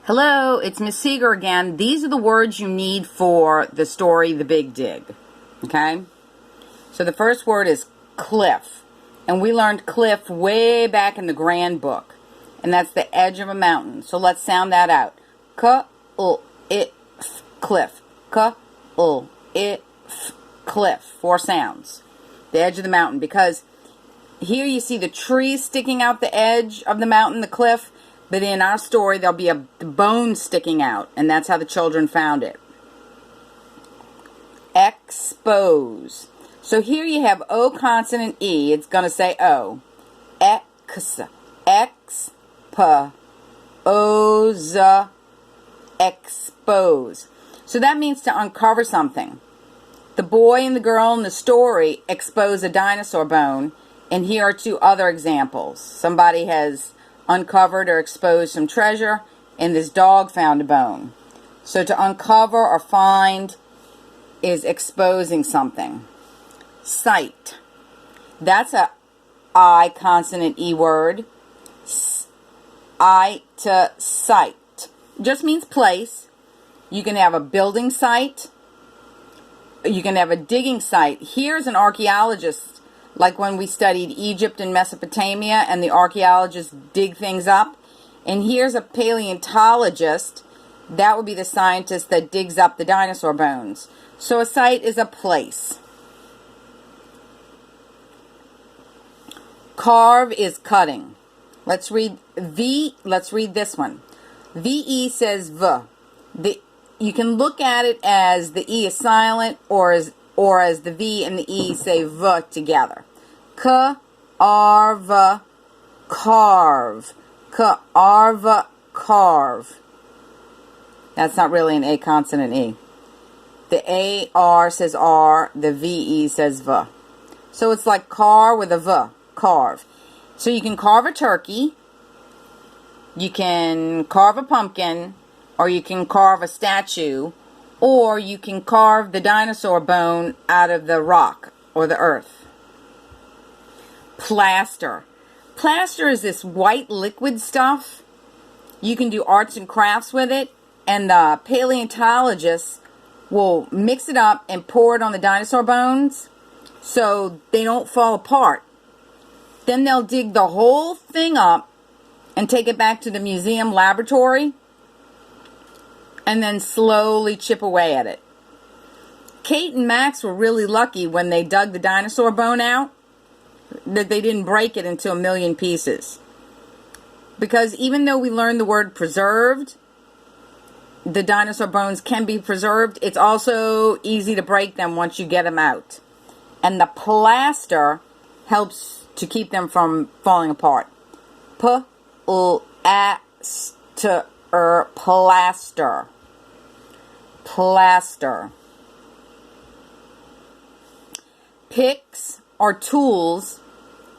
Hello, it's Miss Seeger again. These are the words you need for the story, The Big Dig. Okay? So the first word is cliff. And we learned cliff way back in the grand book. And that's the edge of a mountain. So let's sound that out. K-l-i-f, cliff. K-l-i-f, cliff. 4 sounds. The edge of the mountain. Because here you see the trees sticking out the edge of the mountain, the cliff. But in our story, there'll be a bone sticking out, and that's how the children found it. Expose. So here you have O consonant E. It's going to say O. Ex. Ex. P. O. Z. Expose. So that means to uncover something. The boy and the girl in the story expose a dinosaur bone, and here are 2 other examples. Somebody has uncovered or exposed some treasure, and this dog found a bone. So to uncover or find is exposing something. Sight. That's a I consonant E word. I to sight. Just means place. You can have a building site. You can have a digging site. Here's an archaeologist. Like when we studied Egypt and Mesopotamia and the archaeologists dig things up. And here's a paleontologist. That would be the scientist that digs up the dinosaur bones. So a site is a place. Carve is cutting. Let's read this one. VE says V. You can look at it as the E is silent or as the V and the E say V together. Carve, carve. Carve, carve. That's not really an A consonant E. The AR says R, the VE says V. So it's like car with a V, carve. So you can carve a turkey, you can carve a pumpkin, or you can carve a statue, or you can carve the dinosaur bone out of the rock or the earth. Plaster. Plaster is this white liquid stuff. You can do arts and crafts with it, and the paleontologists will mix it up and pour it on the dinosaur bones so they don't fall apart. Then they'll dig the whole thing up and take it back to the museum laboratory and then slowly chip away at it. Kate and Max were really lucky when they dug the dinosaur bone out that they didn't break it into 1,000,000 pieces. Because even though we learned the word preserved, the dinosaur bones can be preserved, it's also easy to break them once you get them out. And the plaster helps to keep them from falling apart. Plaster. Plaster. Picks are tools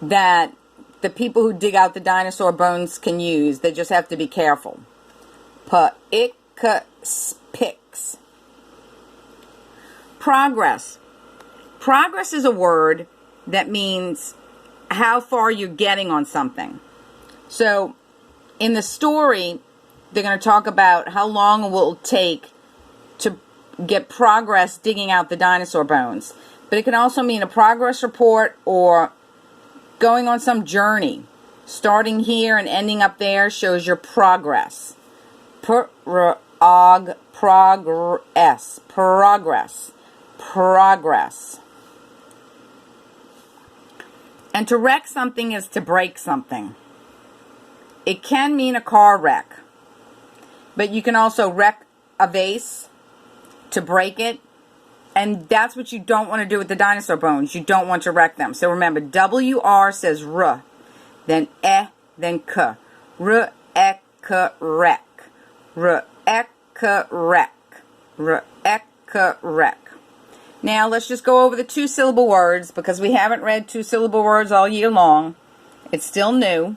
that the people who dig out the dinosaur bones can use. They just have to be careful. Picks. Progress. Progress is a word that means how far you're getting on something. So in the story, they're going to talk about how long it will take to get progress digging out the dinosaur bones. But it can also mean a progress report or going on some journey. Starting here and ending up there shows your progress. Progress. And to wreck something is to break something. It can mean a car wreck. But you can also wreck a vase to break it. And that's what you don't want to do with the dinosaur bones. You don't want to wreck them. So remember, WR says R, then E, then K. R, E, K, wreck. R, E, K, wreck. R, E, K, wreck. Now let's just go over the 2-syllable words because we haven't read 2-syllable words all year long. It's still new.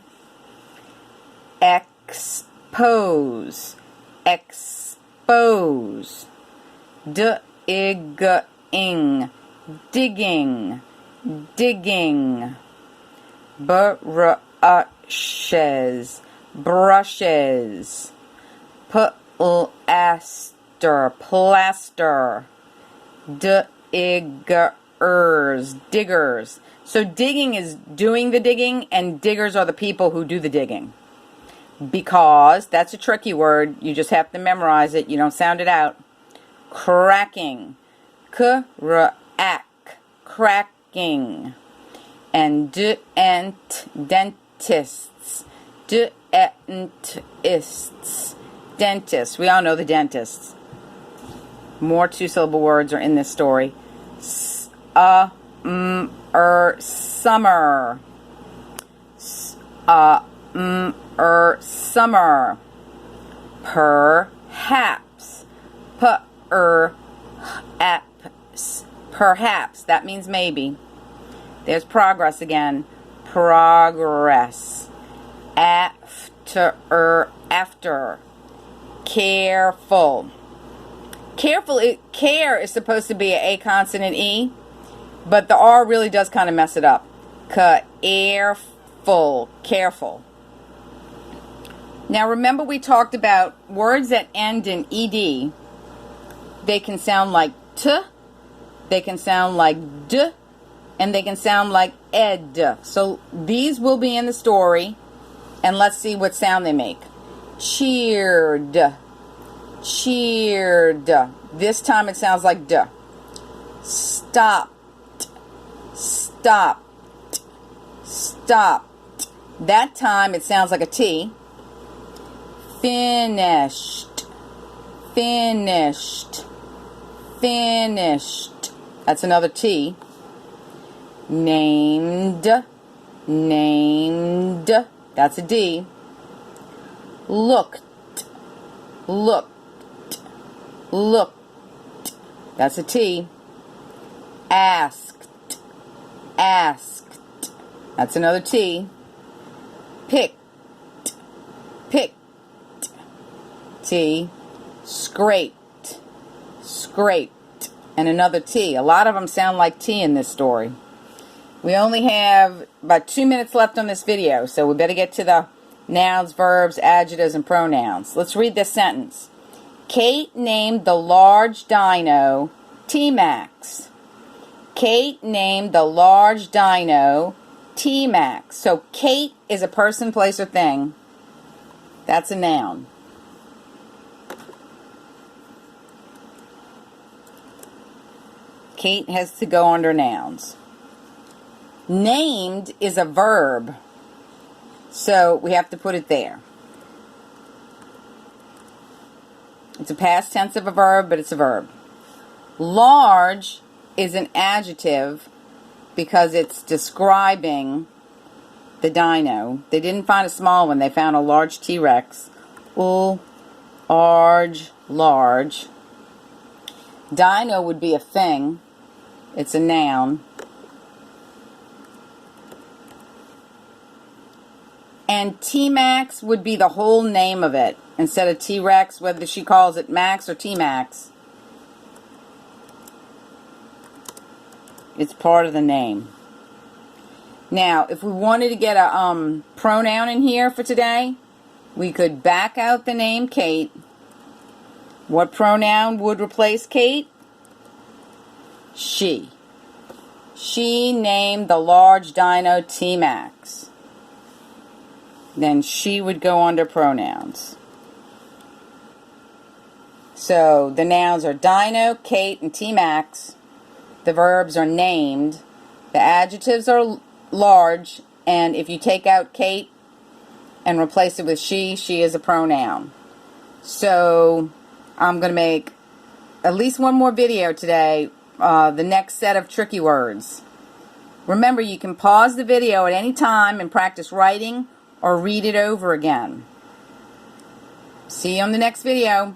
Expose. Expose. Digging, digging, digging. Brushes, brushes. plaster. Diggers. So digging is doing the digging, and diggers are the people who do the digging. Because that's a tricky word. You just have to memorize it. You don't sound it out. Cracking. Cracking. And dentists. Dentists. We all know the dentists. More two-syllable words are in this story. Summer. Summer. Perhaps. Perhaps. That means maybe. There's progress again. Progress. After. Careful. Care is supposed to be a consonant E, but the R really does kind of mess it up. Careful. Now remember, we talked about words that end in ed. They can sound like t, they can sound like d, and they can sound like ed. So these will be in the story, and let's see what sound they make. Cheered. This time it sounds like d. Stopped. That time it sounds like a T. Finished. That's another T. Named. That's a D. Looked. That's a T. Asked. That's another T. Picked. T. Scraped. And another T. A lot of them sound like T in this story. We only have about 2 minutes left on this video, so we better get to the nouns, verbs, adjectives, and pronouns. Let's read this sentence. Kate named the large dino T-Max. Kate named the large dino T-Max. So Kate is a person, place, or thing. That's a noun. Kate has to go under nouns. Named is a verb, so we have to put it there. It's a past tense of a verb, but it's a verb. Large is an adjective because it's describing the dino. They didn't find a small one. They found a large T-Rex. Large. Dino would be a thing. It's a noun. And T-Max would be the whole name of it. Instead of T-Rex, whether she calls it Max or T-Max, it's part of the name. Now, if we wanted to get a pronoun in here for today, we could back out the name Kate. What pronoun would replace Kate? She. She named the large dino T-Max. Then she would go under pronouns. So the nouns are dino, Kate, and T-Max. The verbs are named. The adjectives are large, and if you take out Kate and replace it with she is a pronoun. So I'm going to make at least one more video today, the next set of tricky words. Remember, you can pause the video at any time and practice writing or read it over again. See you on the next video.